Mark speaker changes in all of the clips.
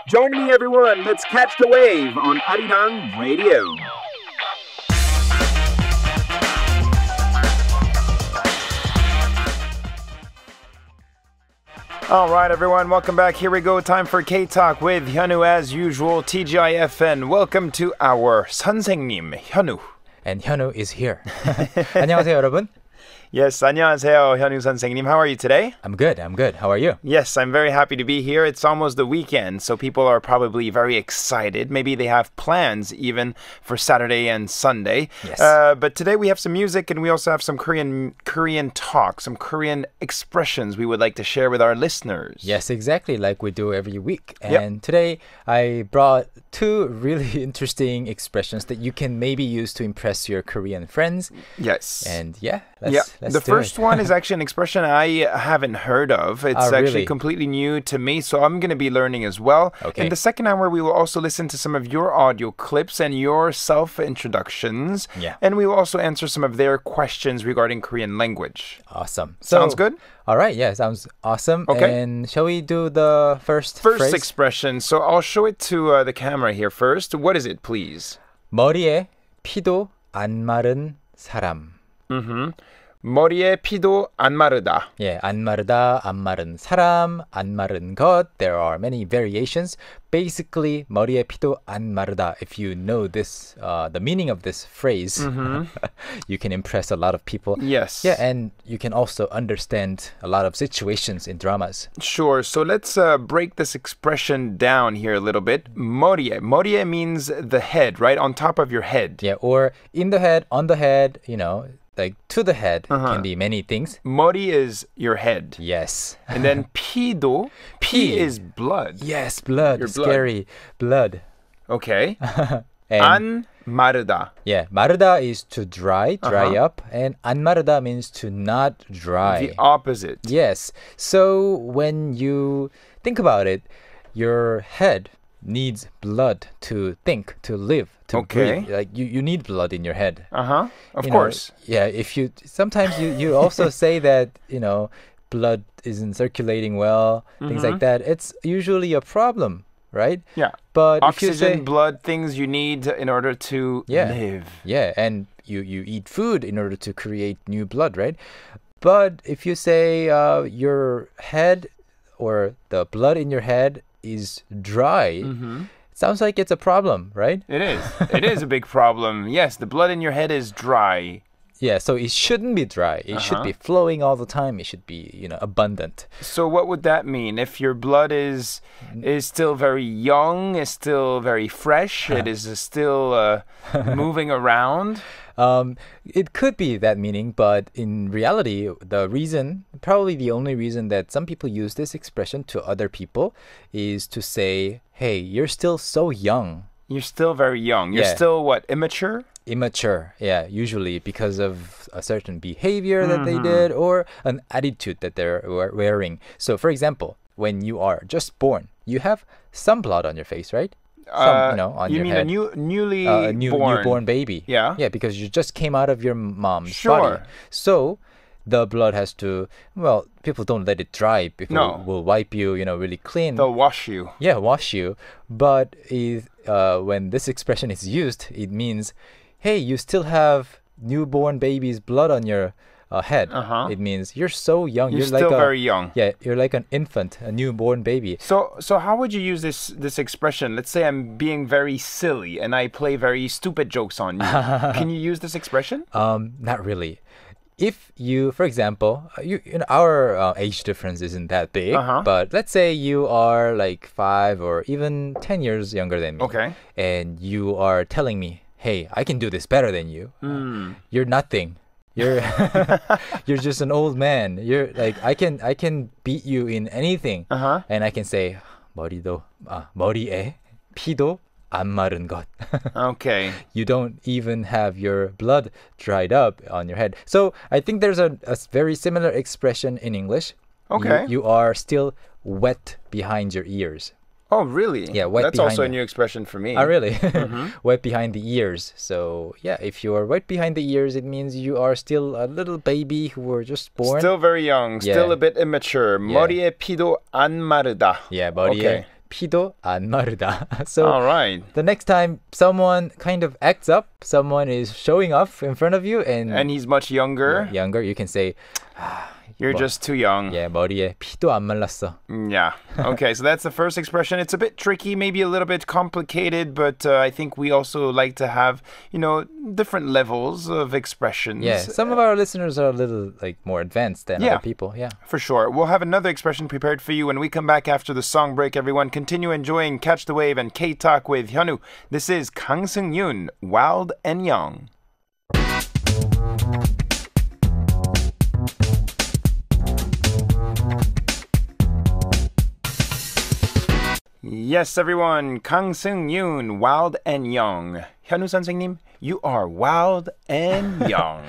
Speaker 1: Join me, everyone. Let's catch the wave on Arirang Radio. All right, everyone. Welcome back. Here we go. Time for K-Talk with Hyunwoo as usual. TGIFN. Welcome to our 선생님, Hyunwoo.
Speaker 2: And Hyunwoo is here. 안녕하세요, 여러분.
Speaker 1: Yes, 안녕하세요, 현우 선생님. How are you today?
Speaker 2: I'm good. How are you?
Speaker 1: Yes, I'm very happy to be here. It's almost the weekend, so people are probably very excited. Maybe they have plans even for Saturday and Sunday.
Speaker 2: Yes.
Speaker 1: But today we have some music and we also have some Korean talk, some Korean expressions we would like to share with our listeners.
Speaker 2: Yes, exactly, like we do every week. And today I brought two really interesting expressions that you can maybe use to impress your Korean friends.
Speaker 1: Yes.
Speaker 2: And let's
Speaker 1: the first one is actually an expression I haven't heard of. It's actually
Speaker 2: really?
Speaker 1: completely new to me, so I'm going to be learning as well.
Speaker 2: Okay.
Speaker 1: In the second hour, we will also listen to some of your audio clips and your self-introductions.
Speaker 2: Yeah.
Speaker 1: And we will also answer some of their questions regarding Korean language.
Speaker 2: Awesome.
Speaker 1: Sounds good?
Speaker 2: All right, yeah, sounds awesome.
Speaker 1: Okay.
Speaker 2: And shall we do the first phrase?
Speaker 1: Expression. So I'll show it to the camera here first. What is it, please?
Speaker 2: 머리에 피도 안 마른 사람.
Speaker 1: 머리에 피도 안 마르다.
Speaker 2: Yeah, 안 마르다, 안 마른 사람, 안 마른 것. There are many variations. Basically, 머리에 피도 안 마르다. If you know this, the meaning of this phrase, you can impress a lot of people.
Speaker 1: Yes.
Speaker 2: Yeah, and you can also understand a lot of situations in dramas.
Speaker 1: Sure. So let's break this expression down here a little bit. 머리에. 머리에 means the head, right? On top of your head.
Speaker 2: Yeah, or in the head, on the head, like to the head can be many things.
Speaker 1: 머리 is your head.
Speaker 2: Yes.
Speaker 1: And then 피도, P is blood.
Speaker 2: Yes, blood.
Speaker 1: Your blood.
Speaker 2: Scary. Blood.
Speaker 1: Okay.
Speaker 2: And
Speaker 1: 안 마르다.
Speaker 2: yeah, 마르다 is to dry up, and 안 마르다 means to not dry.
Speaker 1: The opposite.
Speaker 2: Yes. So when you think about it, your head needs blood to think, to live, to breathe. Like you need blood in your head.
Speaker 1: Of course.
Speaker 2: Yeah, if you sometimes you also say that, blood isn't circulating well, things like that. It's usually a problem, right?
Speaker 1: Yeah.
Speaker 2: But
Speaker 1: Oxygen,
Speaker 2: if you say
Speaker 1: blood, things you need in order to live.
Speaker 2: Yeah, and you eat food in order to create new blood, right? But if you say your head or the blood in your head is dry, sounds like it's a problem, right?
Speaker 1: It is. It is a big problem. Yes, the blood in your head is dry.
Speaker 2: Yeah, so it shouldn't be dry. It should be flowing all the time. It should be, abundant.
Speaker 1: So what would that mean? If your blood is still very young, is still very fresh, it is still moving around?
Speaker 2: It could be that meaning, but in reality, probably the only reason that some people use this expression to other people is to say, hey, you're still so young.
Speaker 1: You're still very young. You're still what, immature?
Speaker 2: Immature, yeah, usually because of a certain behavior that they did or an attitude that they're wearing. So, for example, when you are just born, you have some blood on your face, right? Some, on your head.
Speaker 1: You mean a
Speaker 2: newborn baby?
Speaker 1: Yeah.
Speaker 2: Yeah, because you just came out of your mom's
Speaker 1: Sure.
Speaker 2: body. So the blood has to, people don't let it dry. People will wipe you, really clean.
Speaker 1: They'll wash you.
Speaker 2: Yeah, wash you. But when this expression is used, it means, hey, you still have newborn baby's blood on your head. It means you're so young.
Speaker 1: You're still
Speaker 2: like
Speaker 1: very young.
Speaker 2: Yeah, you're like an infant, a newborn baby.
Speaker 1: So how would you use this expression? Let's say I'm being very silly and I play very stupid jokes on you. Can you use this expression?
Speaker 2: Not really. If you, for example, our age difference isn't that big, but let's say you are like 5 or even 10 years younger than me.
Speaker 1: Okay.
Speaker 2: And you are telling me, hey, I can do this better than you. You're nothing. You're you're just an old man. You're like I can beat you in anything. And I can say 머리에 피도 안 마른 것.
Speaker 1: Okay.
Speaker 2: You don't even have your blood dried up on your head. So I think there's a very similar expression in English.
Speaker 1: Okay.
Speaker 2: You are still wet behind your ears.
Speaker 1: Oh, really?
Speaker 2: Yeah, wet
Speaker 1: That's
Speaker 2: behind
Speaker 1: also a new expression for me.
Speaker 2: Oh, really? Wet behind the ears. So, yeah, if you are wet behind the ears, it means you are still a little baby who were just born.
Speaker 1: Still very young, still
Speaker 2: Yeah.
Speaker 1: a bit immature.
Speaker 2: Yeah.
Speaker 1: 머리에 피도 안 마르다.
Speaker 2: Yeah, 머리에
Speaker 1: Okay.
Speaker 2: 피도 안 마르다. So
Speaker 1: All right.
Speaker 2: the next time someone kind of acts up, someone is showing off in front of you
Speaker 1: And he's much younger.
Speaker 2: younger, you can say,
Speaker 1: You're just too young.
Speaker 2: yeah, 머리에 피도 안 말랐어.
Speaker 1: Yeah. Okay, so that's the first expression. It's a bit tricky, maybe a little bit complicated, but I think we also like to have, different levels of expressions.
Speaker 2: Yeah, some of our listeners are a little more advanced than other people. Yeah.
Speaker 1: For sure. We'll have another expression prepared for you when we come back after the song break, everyone. Continue enjoying Catch the Wave and K-Talk with Hyunwoo. This is Kang Seung-yoon, Wild and Young. Yes, everyone. Kang Seung-yoon, Wild and Young. 현우 선생님, you are wild and young.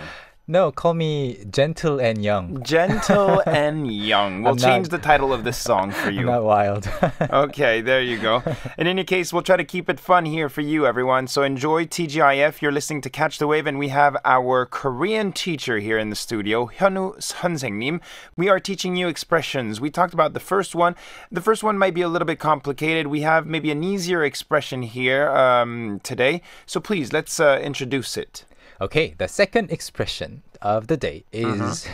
Speaker 2: No, call me gentle and young.
Speaker 1: Gentle and young. We'll change the title of this song for you.
Speaker 2: I'm not wild.
Speaker 1: Okay, there you go. In any case, we'll try to keep it fun here for you, everyone. So enjoy TGIF. You're listening to Catch the Wave, and we have our Korean teacher here in the studio, Hyunwoo 선생님. We are teaching you expressions. We talked about the first one. The first one might be a little bit complicated. We have maybe an easier expression here today. So please, let's introduce it.
Speaker 2: Okay, the second expression of the day is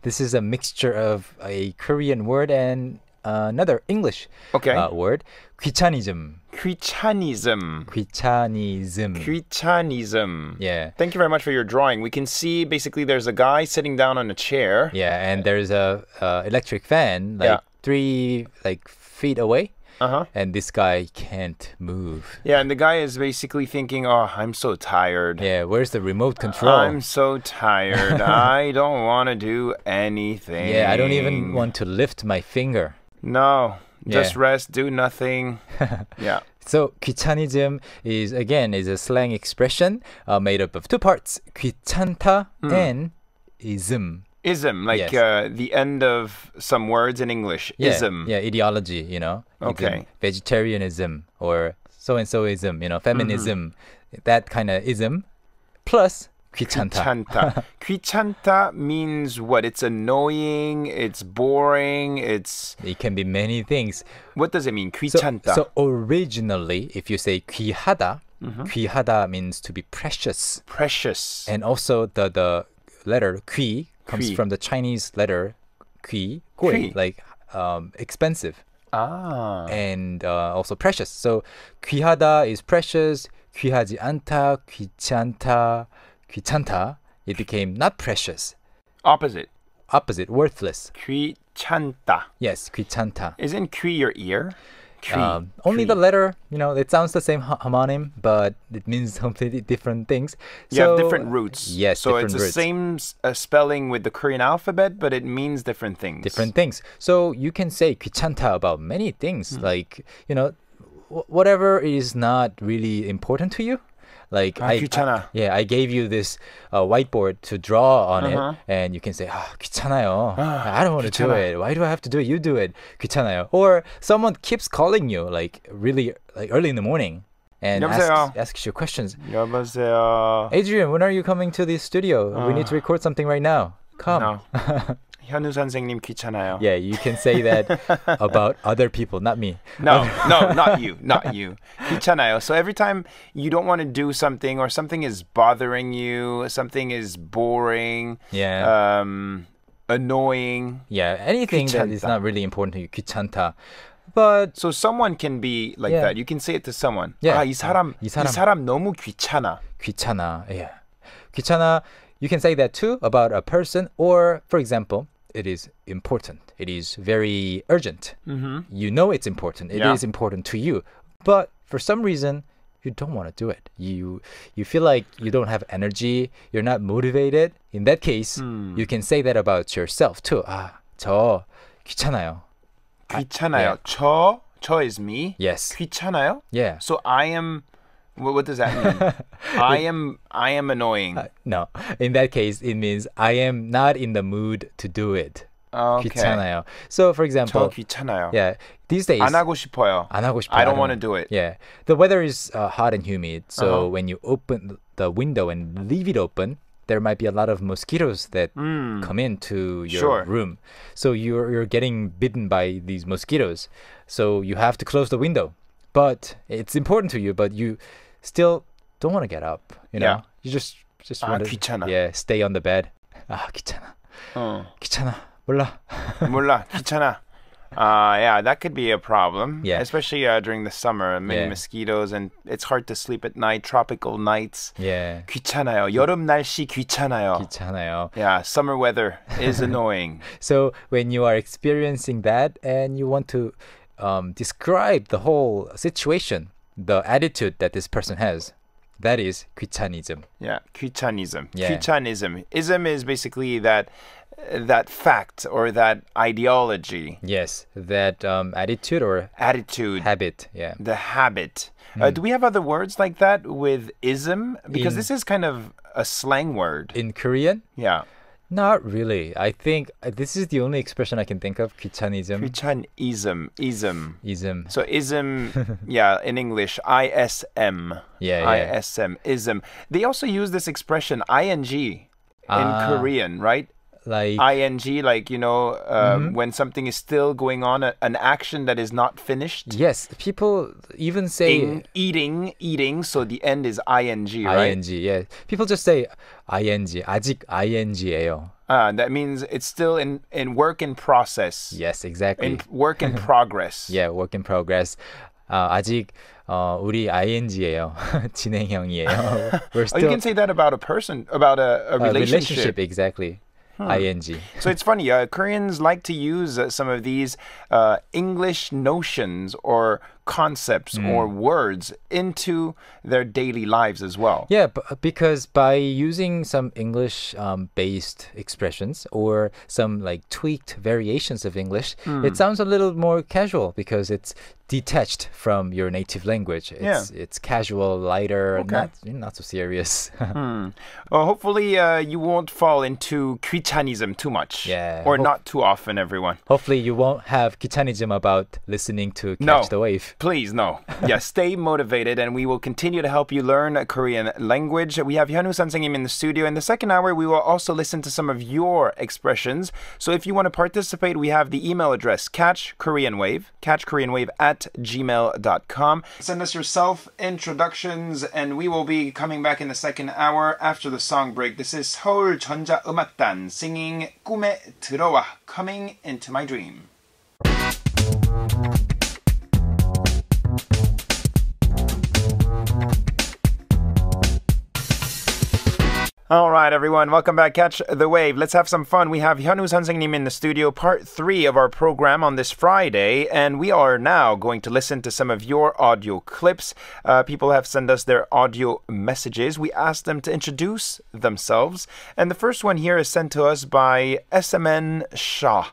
Speaker 2: this is a mixture of a Korean word and another English word. 귀차니즘.
Speaker 1: 귀차니즘.
Speaker 2: 귀차니즘.
Speaker 1: 귀차니즘.
Speaker 2: Yeah.
Speaker 1: Thank you very much for your drawing. We can see basically there's a guy sitting down on a chair.
Speaker 2: Yeah, and there's a electric fan 3 feet away. And this guy can't move.
Speaker 1: Yeah, and the guy is basically thinking, oh, I'm so tired.
Speaker 2: Yeah, where's the remote control?
Speaker 1: I'm so tired. I don't want to do anything.
Speaker 2: Yeah, I don't even want to lift my finger.
Speaker 1: No, just rest, do nothing. Yeah.
Speaker 2: So 귀차니즘 is a slang expression made up of 2 parts. 귀찮다 and ism.
Speaker 1: Ism, like the end of some words in English. Ism.
Speaker 2: Yeah, ideology,
Speaker 1: Okay.
Speaker 2: Ism, vegetarianism or so-and-soism, feminism, that kind of ism. Plus 귀찮다.
Speaker 1: 귀찮다. 귀찮다 means what? It's annoying, it's boring, It
Speaker 2: can be many things.
Speaker 1: What does it mean? 귀찮다.
Speaker 2: So originally, if you say 귀하다, 귀하다 means to be precious.
Speaker 1: Precious.
Speaker 2: And also the letter 귀 comes from the Chinese letter 귀, like expensive. And also precious. So 귀하다 is precious, 귀하지 않다, 귀찮다, 귀찮다. It became not precious.
Speaker 1: Opposite,
Speaker 2: worthless.
Speaker 1: 귀찮다.
Speaker 2: Yes, 귀찮다.
Speaker 1: Isn't 귀 your ear?
Speaker 2: Only the letter, it sounds the same homonym, but it means completely different things.
Speaker 1: So, different roots.
Speaker 2: Yes,
Speaker 1: so
Speaker 2: different
Speaker 1: it's the same spelling with the Korean alphabet, but it means different things.
Speaker 2: Different things. So you can say 귀찮다 about many things, like, whatever is not really important to you. Like
Speaker 1: 귀찮아.
Speaker 2: I gave you this whiteboard to draw on it, and you can say, 귀찮아요. I don't want to do it. Why do I have to do it? You do it. 귀찮아요. Or someone keeps calling you really early in the morning and asks you questions.
Speaker 1: 여보세요.
Speaker 2: Adrian, when are you coming to the studio? We need to record something right now. Come.
Speaker 1: No. 현우 선생님 귀찮아요.
Speaker 2: Yeah, you can say that about other people, not me.
Speaker 1: No, not you. 귀찮아요. So every time you don't want to do something or something is bothering you, something is boring, annoying.
Speaker 2: Yeah, anything that is not really important to you, 귀찮다. But
Speaker 1: so someone can be like that. You can say it to someone.
Speaker 2: Yeah.
Speaker 1: 이 사람 너무 귀찮아.
Speaker 2: 귀찮아. Yeah. 귀찮아. You can say that too about a person, or for example, it is important. It is very urgent. You know it's important. It is important to you. But for some reason, you don't want to do it. You feel like you don't have energy. You're not motivated. In that case, you can say that about yourself too. 저 귀찮아요.
Speaker 1: 귀찮아요. 저 is me.
Speaker 2: Yes.
Speaker 1: 귀찮아요?
Speaker 2: Yeah.
Speaker 1: So I am... What does that mean? I am annoying.
Speaker 2: No. In that case, it means I am not in the mood to do it.
Speaker 1: Okay.
Speaker 2: 귀찮아요. So, for example,
Speaker 1: 저 귀찮아요.
Speaker 2: Yeah, these days
Speaker 1: 안 하고 싶어요. I don't want to do it.
Speaker 2: Yeah, the weather is hot and humid. So when you open the window and leave it open, there might be a lot of mosquitoes that come into your
Speaker 1: Sure.
Speaker 2: room. So you're getting bitten by these mosquitoes. So you have to close the window. But it's important to you, but you still don't want to get up, you know?
Speaker 1: Yeah.
Speaker 2: You just want to
Speaker 1: 귀찮아.
Speaker 2: stay on the bed. 귀찮아. 귀찮아. 몰라.
Speaker 1: 몰라. 귀찮아. Yeah, that could be a problem.
Speaker 2: Yeah.
Speaker 1: Especially during the summer, many mosquitoes, and it's hard to sleep at night. Tropical nights.
Speaker 2: Yeah.
Speaker 1: 귀찮아요. 여름 날씨 귀찮아요.
Speaker 2: 귀찮아요.
Speaker 1: Yeah, summer weather is annoying.
Speaker 2: So when you are experiencing that and you want to describe the whole situation, the attitude that this person has, that is 귀차니즘.
Speaker 1: Yeah, 귀차니즘.
Speaker 2: Yeah.
Speaker 1: 귀차니즘. Ism is basically that fact or that ideology.
Speaker 2: Yes, that attitude or
Speaker 1: Attitude.
Speaker 2: habit. Yeah.
Speaker 1: The habit. Do we have other words like that with ism? Because this is kind of a slang word.
Speaker 2: In Korean?
Speaker 1: Yeah.
Speaker 2: Not really. I think this is the only expression I can think of. 귀차니즘.
Speaker 1: 귀차니즘. Ism.
Speaker 2: Ism.
Speaker 1: So ism, yeah, in English, ISM.
Speaker 2: Yeah.
Speaker 1: ISM. Ism. They also use this expression ing in Korean, right?
Speaker 2: Like
Speaker 1: ing, like, you know, when something is still going on, an action that is not finished.
Speaker 2: yes, people even say
Speaker 1: Eating, so the end is ing, right?
Speaker 2: ing. Yeah, people just say ing. 아직 ing예요.
Speaker 1: That means it's still in work in process.
Speaker 2: Yes, exactly.
Speaker 1: In work in progress.
Speaker 2: Yeah, work in progress. 아직 우리 ing예요. 진행형이에요. We're
Speaker 1: Oh,
Speaker 2: still
Speaker 1: you can say that about a person, about a relationship.
Speaker 2: Exactly. ing.
Speaker 1: So it's funny, Koreans like to use some of these English notions or concepts or words into their daily lives as well.
Speaker 2: Yeah, because by using some English based expressions or some like tweaked variations of English, it sounds a little more casual because it's detached from your native language. It's casual, lighter, not so serious.
Speaker 1: Well, hopefully you won't fall into 귀차니즘 too much.
Speaker 2: Yeah.
Speaker 1: Or not too often, everyone.
Speaker 2: Hopefully you won't have 귀차니즘 about listening to Catch the Wave.
Speaker 1: Please, no. Yeah, stay motivated, and we will continue to help you learn Korean language. We have Hyunwoo 선생님 in the studio. In the second hour, we will also listen to some of your expressions. So if you want to participate, we have the email address, catchkoreanwave@gmail.com. Send us your self-introductions, and we will be coming back in the second hour after the song break. This is 서울 전자음악단 singing 꿈에 들어와, Coming into My Dream. All right, everyone. Welcome back. Catch the Wave. Let's have some fun. We have Hyunwoo 선생님 in the studio, part 3 of our program on this Friday, and we are now going to listen to some of your audio clips. People have sent us their audio messages. We asked them to introduce themselves, and the first one here is sent to us by SMN Shah.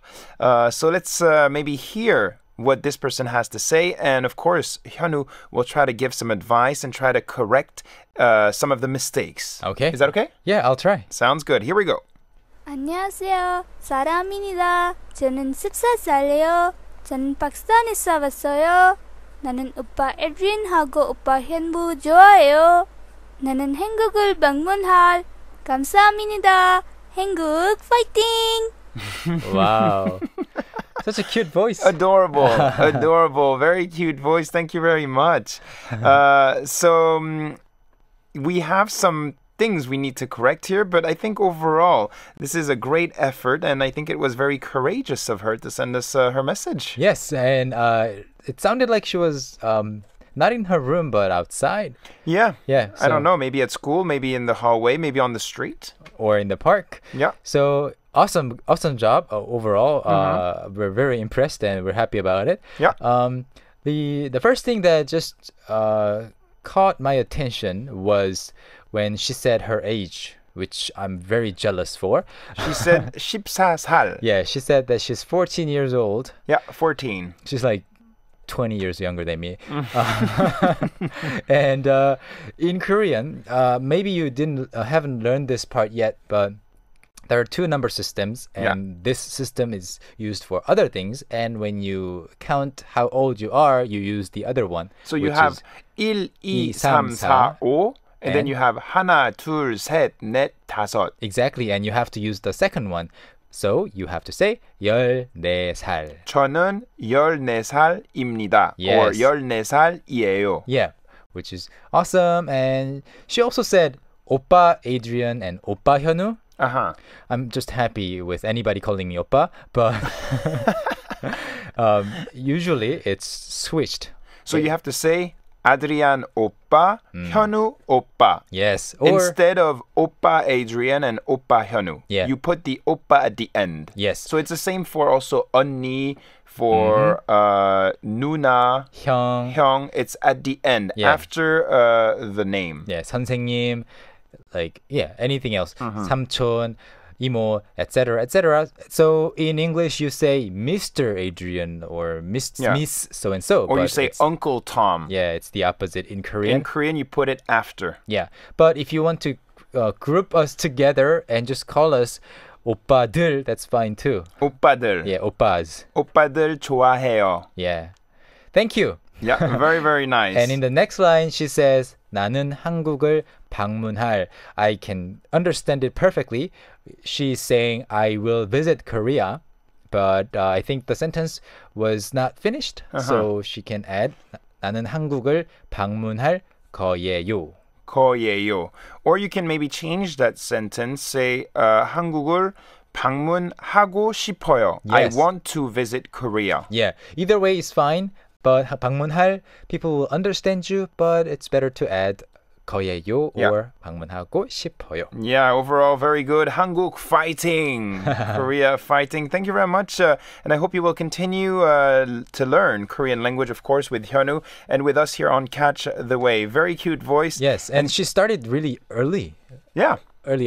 Speaker 1: So let's maybe hear what this person has to say, and of course Hyunwoo will try to give some advice and try to correct some of the mistakes.
Speaker 2: Okay.
Speaker 1: Is that okay?
Speaker 2: Yeah, I'll try.
Speaker 1: Sounds good. Here we go.
Speaker 3: 안녕하세요. 사람입니다. 저는 14살이에요. 저는 파키스탄에서 왔어요. 나는 오빠 에드린하고 오빠 현부 좋아해요. 나는 한국을 방문할 감사합니다. 한국 파이팅!
Speaker 2: Wow. Such a cute voice.
Speaker 1: Adorable. Adorable. Very cute voice. Thank you very much. So we have some things we need to correct here, but I think overall this is a great effort, and I think it was very courageous of her to send us her message.
Speaker 2: Yes, and it sounded like she was not in her room, but outside.
Speaker 1: Yeah.
Speaker 2: Yeah.
Speaker 1: I don't know. Maybe at school, maybe in the hallway, maybe on the street.
Speaker 2: Or in the park.
Speaker 1: Yeah.
Speaker 2: So awesome job overall. We're very impressed and we're happy about it.
Speaker 1: Yeah.
Speaker 2: The first thing that just caught my attention was when she said her age, which I'm very jealous for.
Speaker 1: She said 14살.
Speaker 2: Yeah, she said that she's 14 years old.
Speaker 1: Yeah, 14.
Speaker 2: She's like 20 years younger than me. And in Korean, maybe you haven't learned this part yet, but there are 2 number systems, and this system is used for other things. And when you count how old you are, you use the other one.
Speaker 1: So you have 1, 2, 3, 4, 5, And then you have 하나, 둘, 셋, 넷, 다섯.
Speaker 2: Exactly, and you have to use the second one. So you have to say 14살.
Speaker 1: 저는 14살입니다. Or
Speaker 2: Yes.
Speaker 1: 14살이에요.
Speaker 2: Yeah, which is awesome. And she also said 오빠 Adrian and 오빠 현우.
Speaker 1: Uh-huh.
Speaker 2: I'm just happy with anybody calling me 오빠, but usually it's switched.
Speaker 1: So you have to say Adrian 오빠, 현우 오빠.
Speaker 2: Yes, or
Speaker 1: Instead of 오빠 Adrian and 오빠 현우.
Speaker 2: Yeah.
Speaker 1: You put the 오빠 at the end.
Speaker 2: yes,
Speaker 1: So it's the same for also 언니, for 누나,
Speaker 2: 형,
Speaker 1: 형. It's at the end,
Speaker 2: Yeah.
Speaker 1: after the name.
Speaker 2: yeah, 선생님, like anything else. 삼촌, 이모, etc., etc. So in English you say Mr. Adrian or Miss
Speaker 1: Yeah.
Speaker 2: Miss so and so.
Speaker 1: Or you
Speaker 2: but
Speaker 1: say
Speaker 2: it's-
Speaker 1: Uncle Tom.
Speaker 2: Yeah, it's the opposite in Korean.
Speaker 1: In Korean, you put it after.
Speaker 2: Yeah, but if you want to group us together and just call us 오빠들, that's fine too.
Speaker 1: 오빠들.
Speaker 2: Yeah, 오빠s.
Speaker 1: 오빠들 좋아해요.
Speaker 2: Yeah. Thank you.
Speaker 1: Yeah, very, very nice.
Speaker 2: And in the next line, she says, 나는 한국을 방문할. I can understand it perfectly. She's saying, I will visit Korea. But I think the sentence was not finished. So she can add, 나는 한국을 방문할 거예요.
Speaker 1: 거예요. Or you can maybe change that sentence. Say, 한국을 방문하고 싶어요. I
Speaker 2: Yes.
Speaker 1: want to visit Korea.
Speaker 2: Yeah, either way is fine. But 방문할, people will understand you, but it's better to add 거예요
Speaker 1: Yeah.
Speaker 2: or 방문하고 싶어요.
Speaker 1: Yeah, overall, very good. 한국 fighting. Korea fighting. Thank you very much. And I hope you will continue to learn Korean language, of course, with Hyunwoo and with us here on Catch the Wave. Very cute voice.
Speaker 2: Yes, and she started really early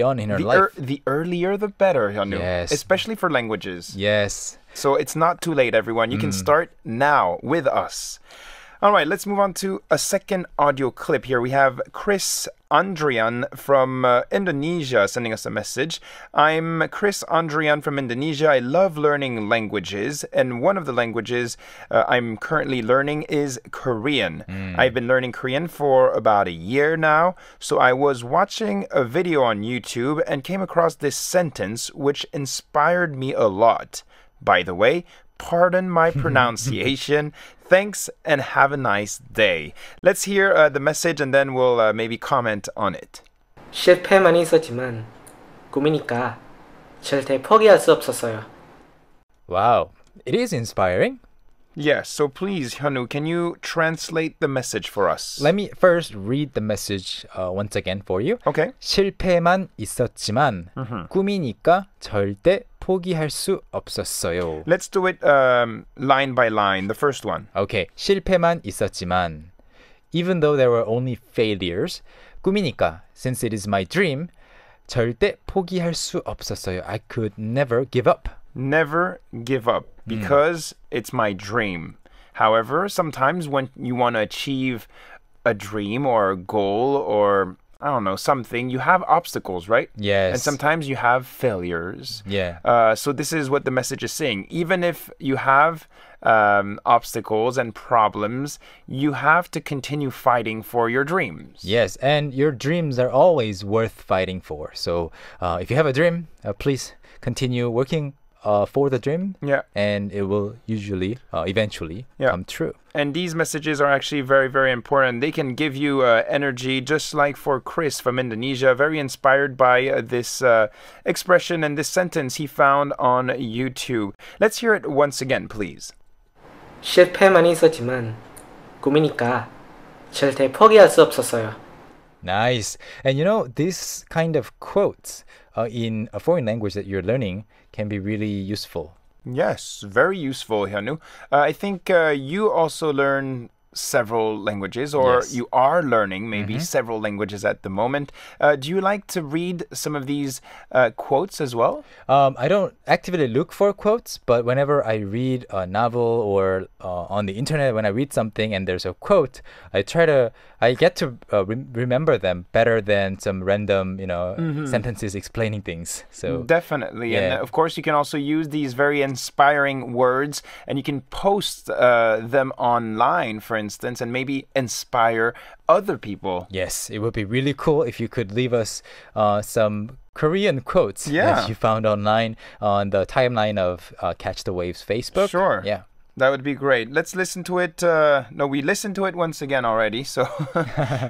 Speaker 2: on in her life.
Speaker 1: The earlier, the better, Hyunwoo.
Speaker 2: Yes.
Speaker 1: Especially for languages.
Speaker 2: Yes.
Speaker 1: So it's not too late, everyone. You can start now with us. All right, let's move on to a second audio clip here. We have Chris Andrian from Indonesia sending us a message. I'm Chris Andrian from Indonesia. I love learning languages, and one of the languages I'm currently learning is Korean. I've been learning Korean for about a year now, so I was watching a video on YouTube and came across this sentence which inspired me a lot. By the way, pardon my pronunciation. Thanks and have a nice day. Let's hear the message and then we'll maybe comment on it.
Speaker 4: 실패만 있었지만 꿈이니까 절대 포기할 수 없었어요.
Speaker 2: Wow. It is inspiring.
Speaker 1: Yes, so please, Hyunwoo, can you translate the message for us?
Speaker 2: Let me first read the message once again for you.
Speaker 1: Okay.
Speaker 2: 실패만 있었지만 꿈이니까 절대 포기할 수 없었어요.
Speaker 1: Let's do it line by line. The first one.
Speaker 2: Okay. 실패만 있었지만 even though there were only failures, 꿈이니까 since it is my dream, 절대 포기할 수 없었어요. I could never give up.
Speaker 1: Never give up because it's my dream. However, sometimes when you want to achieve a dream or a goal or I don't know, something, you have obstacles, right?
Speaker 2: Yes.
Speaker 1: And sometimes you have failures.
Speaker 2: Yeah.
Speaker 1: So this is what the message is saying. Even if you have obstacles and problems, you have to continue fighting for your dreams.
Speaker 2: Yes, and your dreams are always worth fighting for. So if you have a dream, please continue working for the dream.
Speaker 1: Yeah.
Speaker 2: And it will usually, eventually
Speaker 1: Yeah.
Speaker 2: come true.
Speaker 1: And these messages are actually very, very important. They can give you energy, just like for Chris from Indonesia, very inspired by this expression and this sentence he found on YouTube. Let's hear it once again, please.
Speaker 4: 실패만 있었지만 꿈이니까 절대 포기할 수 없었어요.
Speaker 2: Nice. And you know, this kind of quotes in a foreign language that you're learning can be really useful.
Speaker 1: Yes, very useful, Hyunwoo. I think you also learn several languages, or
Speaker 2: Yes.
Speaker 1: you are learning maybe several languages at the moment. Do you like to read some of these quotes as well?
Speaker 2: I don't actively look for quotes, but whenever I read a novel or on the internet, when I read something and there's a quote, I get to remember them better than some random, sentences explaining things. So
Speaker 1: Definitely. And
Speaker 2: Yeah.
Speaker 1: of course, you can also use these very inspiring words and you can post them online, for instance, and maybe inspire other people.
Speaker 2: Yes, it would be really cool if you could leave us some Korean quotes that you found online on the timeline of Catch the Waves Facebook.
Speaker 1: Sure.
Speaker 2: Yeah.
Speaker 1: That would be great. Let's listen to it. No, we listened to it once again already, so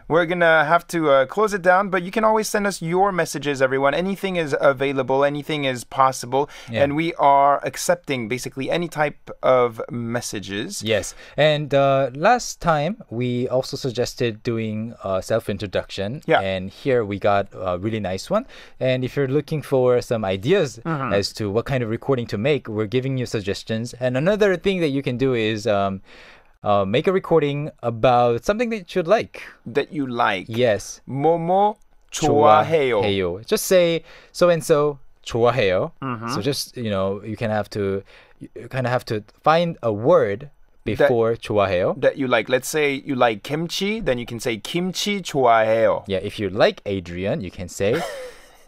Speaker 1: we're going to have to close it down. But you can always send us your messages, everyone. Anything is available. Anything is possible.
Speaker 2: Yeah.
Speaker 1: And we are accepting basically any type of messages.
Speaker 2: Yes. And last time, we also suggested doing a self-introduction.
Speaker 1: Yeah.
Speaker 2: And here we got a really nice one. And if you're looking for some ideas as to what kind of recording to make, we're giving you suggestions. And another thing that you can do is make a recording about something that you'd like.
Speaker 1: That you like.
Speaker 2: Yes.
Speaker 1: 뭐뭐 좋아해요.
Speaker 2: 좋아해요. Just say so and so 좋아해요. So just you kind of have to find a word before 좋아해요.
Speaker 1: That you like. Let's say you like kimchi, then you can say 김치 좋아해요.
Speaker 2: Yeah, if you like Adrian, you can say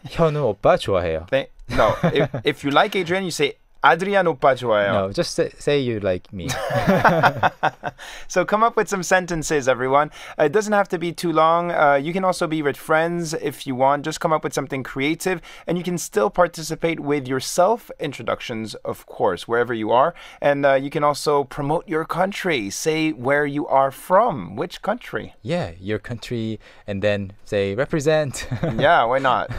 Speaker 2: 현우 오빠 좋아해요.
Speaker 1: No, if you like Adrian, you say Adrian 오빠 좋아요.
Speaker 2: No, just say you like me.
Speaker 1: So come up with some sentences, everyone. It doesn't have to be too long. You can also be with friends if you want. Just come up with something creative, and you can still participate with your self-introductions, of course, wherever you are. And you can also promote your country. Say where you are from. Which country?
Speaker 2: Yeah, your country, and then say represent.
Speaker 1: Yeah, why not?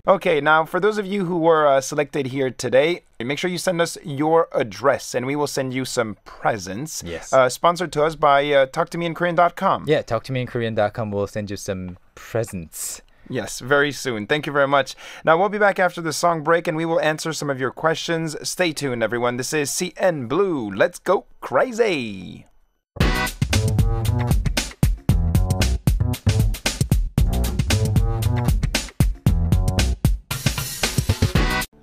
Speaker 1: Okay, now for those of you who were selected here today, make sure you send us your address and we will send you some presents.
Speaker 2: Yes.
Speaker 1: Sponsored to us by talktomeinkorean.com.
Speaker 2: Yeah, talktomeinkorean.com will send you some presents.
Speaker 1: Yes, very soon. Thank you very much. Now, we'll be back after the song break and we will answer some of your questions. Stay tuned, everyone. This is CN Blue. Let's go crazy.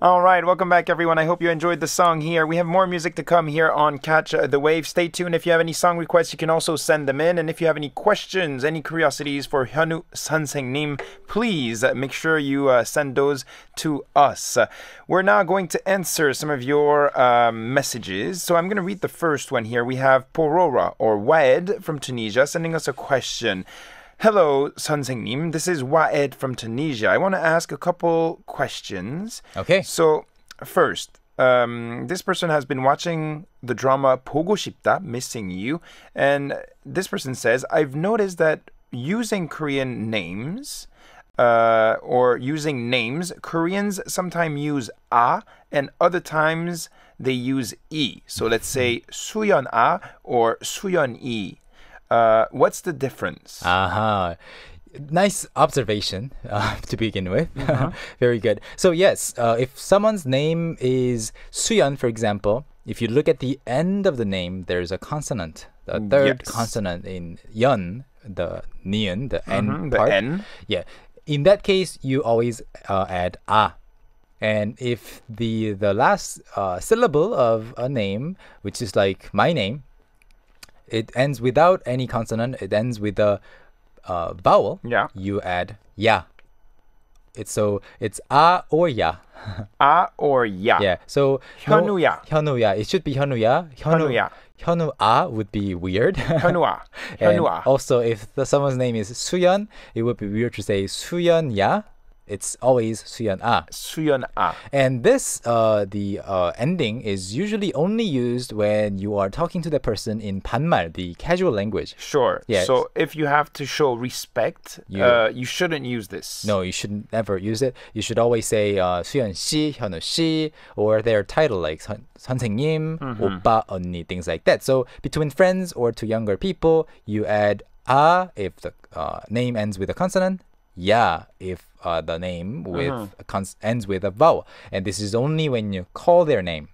Speaker 1: All right, welcome back, everyone. I hope you enjoyed the song here. We have more music to come here on Catch the Wave. Stay tuned. If you have any song requests, you can also send them in. And if you have any questions, any curiosities for Hyunwoo 선생님, please make sure you send those to us. We're now going to answer some of your messages. So I'm going to read the first one here. We have Porora, or Waed from Tunisia, sending us a question. Hello, 선생님. This is Waed from Tunisia. I want to ask a couple questions.
Speaker 2: Okay.
Speaker 1: So, first, this person has been watching the drama 보고 싶다, Missing You. And this person says, I've noticed that using Korean names, or using names, Koreans sometimes use a, and other times they use e. So let's say 수연 a or 수연 이. What's the difference?
Speaker 2: Nice observation to begin with. Very good. So yes, if someone's name is Suyeon, for example, if you look at the end of the name, there's a consonant, the third consonant in yeon, the nion, the N part.
Speaker 1: The N.
Speaker 2: Yeah. In that case, you always add a. And if the last syllable of a name, which is like my name, it ends without any consonant. It ends with a vowel.
Speaker 1: Yeah.
Speaker 2: You add ya. It's a or ya.
Speaker 1: A or ya.
Speaker 2: Yeah. So
Speaker 1: 현우야.
Speaker 2: 현우야. It should be 현우야.
Speaker 1: 현우야.
Speaker 2: 현우아 would be weird.
Speaker 1: 현우아.
Speaker 2: And
Speaker 1: 현우아.
Speaker 2: also, if someone's name is 수연, it would be weird to say 수연야. It's always 수연아.
Speaker 1: 수연아.
Speaker 2: And this, the ending is usually only used when you are talking to the person in 반말, the casual language.
Speaker 1: Sure.
Speaker 2: Yes.
Speaker 1: So if you have to show respect, you shouldn't use this.
Speaker 2: No, you should never use it. You should always say 수연 씨, 현우 씨, or their title like 선생님, 오빠, 언니, things like that. So between friends or to younger people, you add a if the name ends with a consonant, ya if the name with ends with a vowel. And this is only when you call their name.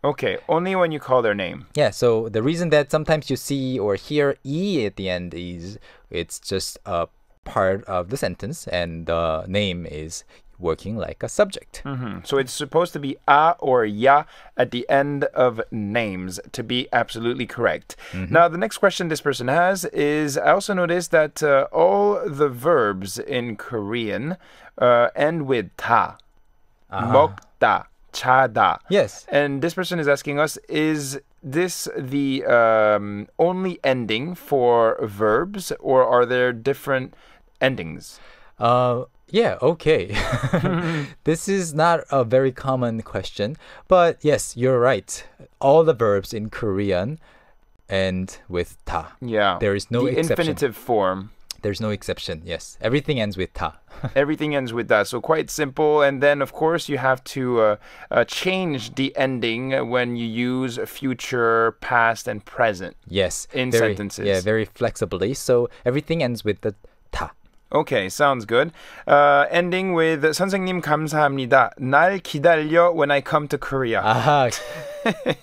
Speaker 1: Okay, only when you call their name.
Speaker 2: Yeah, so the reason that sometimes you see or hear e at the end is it's just a part of the sentence and the name is working like a subject.
Speaker 1: So it's supposed to be a or ya at the end of names to be absolutely correct. Now, the next question this person has is, I also noticed that all the verbs in Korean end with ta. 먹다, 자다.
Speaker 2: Yes.
Speaker 1: And this person is asking us, is this the only ending for verbs, or are there different endings?
Speaker 2: Yeah, okay. This is not a very common question, but yes, you're right. All the verbs in Korean end with ta.
Speaker 1: Yeah.
Speaker 2: There is no
Speaker 1: the
Speaker 2: exception.
Speaker 1: infinitive form.
Speaker 2: There's no exception, yes. Everything ends with ta.
Speaker 1: Everything ends with that. So quite simple. And then, of course, you have to change the ending when you use future, past, and present.
Speaker 2: Yes.
Speaker 1: In
Speaker 2: very,
Speaker 1: sentences.
Speaker 2: Yeah, very flexibly. So everything ends with the ta.
Speaker 1: Okay, sounds good. Ending with 선생님 감사합니다. 날 기다려 when I come to Korea.
Speaker 2: 아하.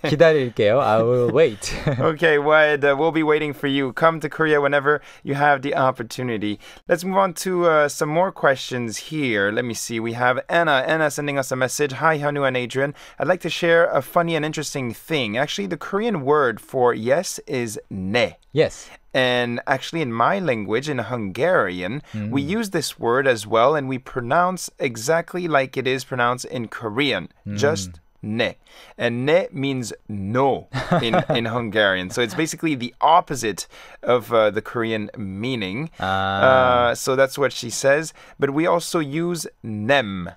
Speaker 2: 기다릴게요. I will wait.
Speaker 1: Okay, we'll be waiting for you. Come to Korea whenever you have the opportunity. Let's move on to some more questions here. Let me see. We have Anna. Anna sending us a message. Hi, Hyunwoo and Adrian. I'd like to share a funny and interesting thing. Actually, the Korean word for yes is ne.
Speaker 2: Yes.
Speaker 1: And actually, in my language, in Hungarian, we use this word as well, and we pronounce exactly like it is pronounced in Korean, just ne. And ne means no in Hungarian. So it's basically the opposite of the Korean meaning. So that's what she says. But we also use nem.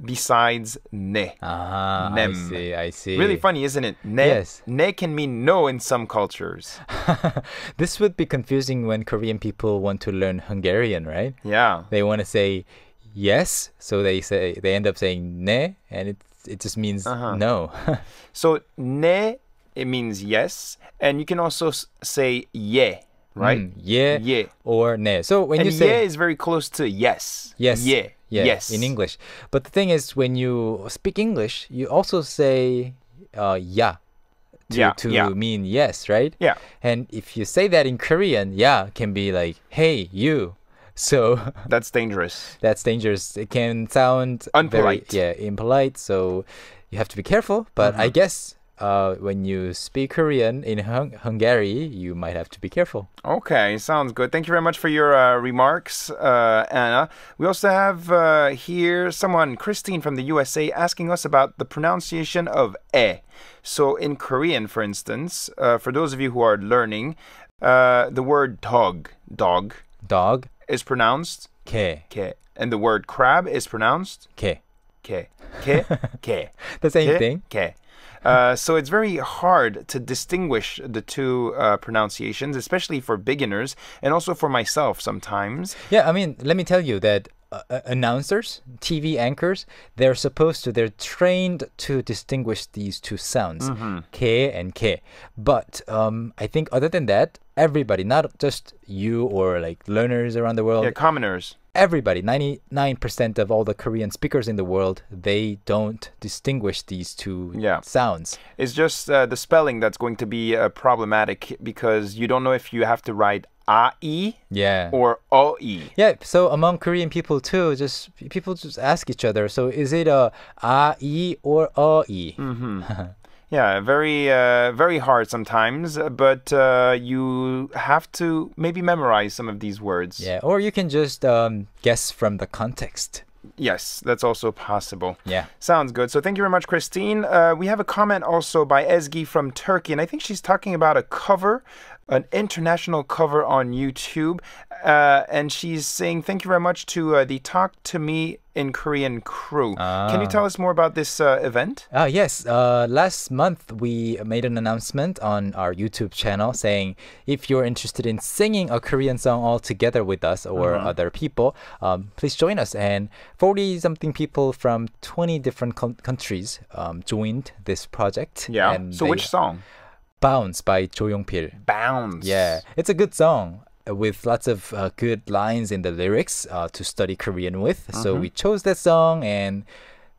Speaker 1: Besides ne. Nem.
Speaker 2: I see.
Speaker 1: Really funny, isn't it? Ne.
Speaker 2: Yes.
Speaker 1: Ne can mean no in some cultures.
Speaker 2: This would be confusing when Korean people want to learn Hungarian, right?
Speaker 1: Yeah.
Speaker 2: They want to say yes, so they end up saying ne, and it just means no.
Speaker 1: So ne, it means yes, and you can also say ye, right?
Speaker 2: Yeah.
Speaker 1: Ye.
Speaker 2: Or ne. So when
Speaker 1: And
Speaker 2: you say
Speaker 1: ye is very close to yes.
Speaker 2: yes.
Speaker 1: Ye.
Speaker 2: Yeah,
Speaker 1: Yes.
Speaker 2: in English. But the thing is, when you speak English, you also say yeah to mean yes, right?
Speaker 1: Yeah.
Speaker 2: And if you say that in Korean, yeah can be like, hey, you. So
Speaker 1: That's dangerous.
Speaker 2: that's dangerous. It can sound
Speaker 1: Unpolite.
Speaker 2: impolite. So you have to be careful. But I guess when you speak Korean in Hungary, you might have to be careful.
Speaker 1: Okay, sounds good. Thank you very much for your remarks, Anna. We also have here someone, Christine from the USA, asking us about the pronunciation of e. So in Korean, for instance, for those of you who are learning, the word dog is pronounced
Speaker 2: 개,
Speaker 1: ke, and the word crab is pronounced
Speaker 2: 개.
Speaker 1: ke.
Speaker 2: The same
Speaker 1: Ke,
Speaker 2: thing.
Speaker 1: ke. So it's very hard to distinguish the two pronunciations, especially for beginners and also for myself sometimes.
Speaker 2: Yeah, I mean, let me tell you that announcers, TV anchors, they're trained to distinguish these two sounds, 개 and 개. But I think other than that, everybody, not just you or like learners around the world,
Speaker 1: Yeah, commoners.
Speaker 2: everybody, 99% of all the Korean speakers in the world, they don't distinguish these two sounds.
Speaker 1: It's just the spelling that's going to be problematic because you don't know if you have to write a-i or o-i.
Speaker 2: Yeah, so among Korean people too, people just ask each other, so is it a a-i or o-i?
Speaker 1: Yeah, very hard sometimes, but you have to maybe memorize some of these words.
Speaker 2: Yeah, or you can just guess from the context.
Speaker 1: Yes, that's also possible.
Speaker 2: Yeah.
Speaker 1: Sounds good. So thank you very much, Christine. We have a comment also by Ezgi from Turkey, and I think she's talking about a cover, an international cover on YouTube. And she's saying, thank you very much to the Talk to Me in Korean crew. Can you tell us more about this event?
Speaker 2: Yes. Last month, we made an announcement on our YouTube channel saying if you're interested in singing a Korean song all together with us or other people, please join us. And 40-something people from 20 different countries joined this project.
Speaker 1: Yeah.
Speaker 2: And
Speaker 1: so which song?
Speaker 2: Bounce by Jo Young-pil.
Speaker 1: Bounce.
Speaker 2: Yeah. It's a good song with lots of good lines in the lyrics to study Korean with. So we chose that song and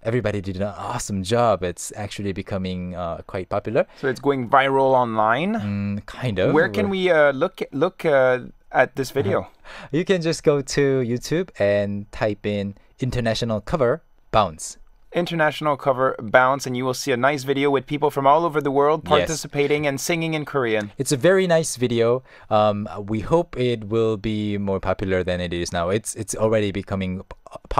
Speaker 2: everybody did an awesome job. It's actually becoming quite popular.
Speaker 1: So it's going viral online?
Speaker 2: Kind of.
Speaker 1: Where can we look at this video?
Speaker 2: You can just go to YouTube and type in international cover Bounce.
Speaker 1: International cover Bounce, and you will see a nice video with people from all over the world participating and singing in Korean.
Speaker 2: It's a very nice video. We hope it will be more popular than it is now. It's already becoming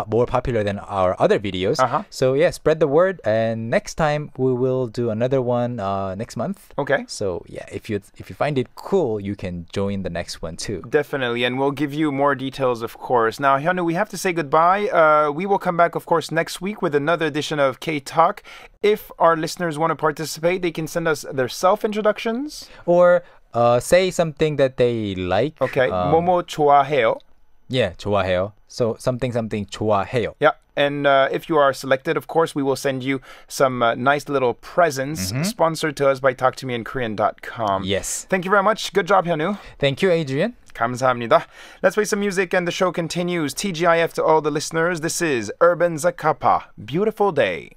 Speaker 2: more popular than our other videos. So yeah, spread the word, and next time we will do another one next month.
Speaker 1: Okay.
Speaker 2: So yeah, if you find it cool, you can join the next one too.
Speaker 1: Definitely, and we'll give you more details, of course. Now, Hyunwoo, we have to say goodbye. We will come back, of course, next week with another edition of K-Talk. If our listeners want to participate, they can send us their self-introductions.
Speaker 2: Or say something that they like.
Speaker 1: Okay, 뭐뭐 좋아해요.
Speaker 2: Yeah, 좋아해요. So something 좋아해요.
Speaker 1: Yeah, and if you are selected, of course, we will send you some nice little presents sponsored to us by talktomeinkorean.com.
Speaker 2: Yes.
Speaker 1: Thank you very much. Good job, Hyunwoo.
Speaker 2: Thank you, Adrian.
Speaker 1: 감사합니다. Let's play some music and the show continues. TGIF to all the listeners. This is Urban Zakapa. Beautiful day.